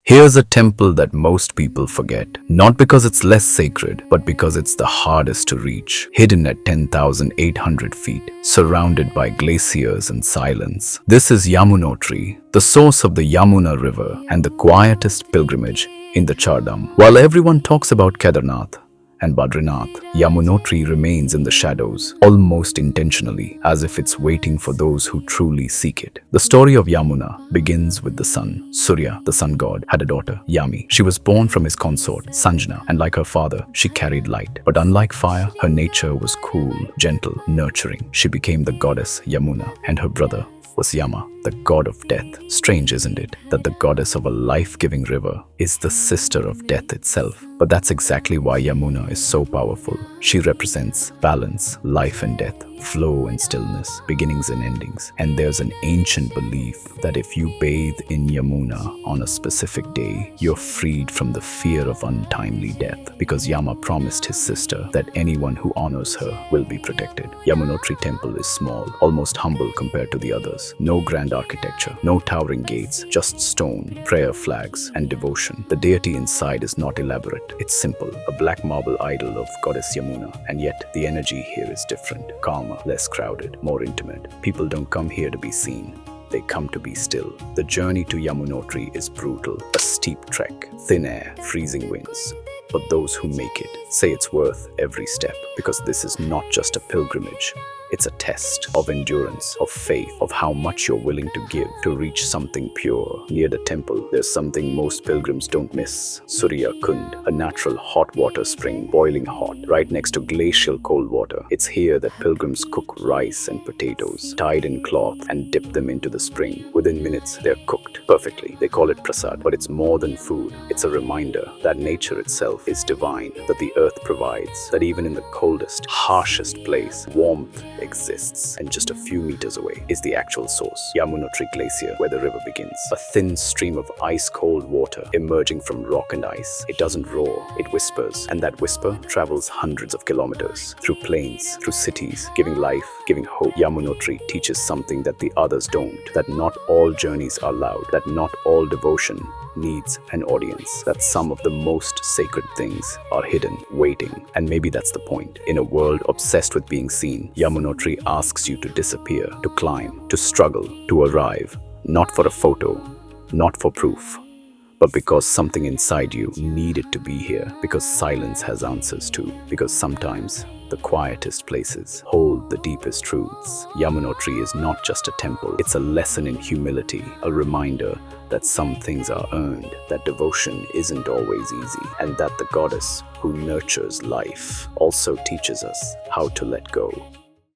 Here's a temple that most people forget, not because it's less sacred, but because it's the hardest to reach, hidden at 10,800 feet, surrounded by glaciers and silence. This is Yamunotri, the source of the Yamuna river and the quietest pilgrimage in the Char Dhams. While everyone talks about Kedarnath and Badrinath, Yamunotri remains in the shadows, almost intentionally, as if it's waiting for those who truly seek it. The story of Yamuna begins with the sun. Surya, the sun god, had a daughter, Yami. She was born from his consort, Sanjana, and like her father, she carried light. But unlike fire, her nature was cool, gentle, nurturing. She became the goddess Yamuna, and her brother was Yama, the god of death. Strange, isn't it, that the goddess of a life-giving river is the sister of death itself? But that's exactly why Yamuna is so powerful. She represents balance, life and death, flow and stillness, beginnings and endings. And there's an ancient belief that if you bathe in Yamuna on a specific day, you're freed from the fear of untimely death, because Yama promised his sister that anyone who honors her will be protected. Yamunotri temple is small, almost humble compared to the others. No grand architecture, no towering gates, just stone, prayer flags, and devotion. The deity inside is not elaborate. It's simple, a black marble idol of goddess Yamuna, and yet the energy here is different, calmer, less crowded, more intimate. People don't come here to be seen. They come to be still. The journey to Yamunotri is brutal, a steep trek, thin air, freezing winds. But those who make it say it's worth every step, because this is not just a pilgrimage. It's a test of endurance, of faith, of how much you're willing to give to reach something pure. Near the temple, there's something most pilgrims don't miss. Surya Kund, a natural hot water spring, boiling hot, right next to glacial cold water. It's here that pilgrims cook rice and potatoes, tied in cloth, and dip them into the spring. Within minutes, they're cooked perfectly. They call it prasad, but it's more than food. It's a reminder that nature itself is divine, that the earth provides, that even in the coldest, harshest place, warmth exists. And just a few meters away is the actual source, Yamunotri Glacier, where the river begins. A thin stream of ice-cold water emerging from rock and ice. It doesn't roar, it whispers, and that whisper travels hundreds of kilometers, through plains, through cities, giving life, giving hope. Yamunotri teaches something that the others don't, that not all journeys are loud, that not all devotion needs an audience, that some of the most sacred things are hidden, waiting. And maybe that's the point. In a world obsessed with being seen, Yamunotri asks you to disappear, to climb, to struggle, to arrive, not for a photo, not for proof, but because something inside you needed to be here, because silence has answers too, because sometimes the quietest places hold the deepest truths. Yamunotri is not just a temple, it's a lesson in humility, a reminder that some things are earned, that devotion isn't always easy, and that the goddess who nurtures life also teaches us how to let go.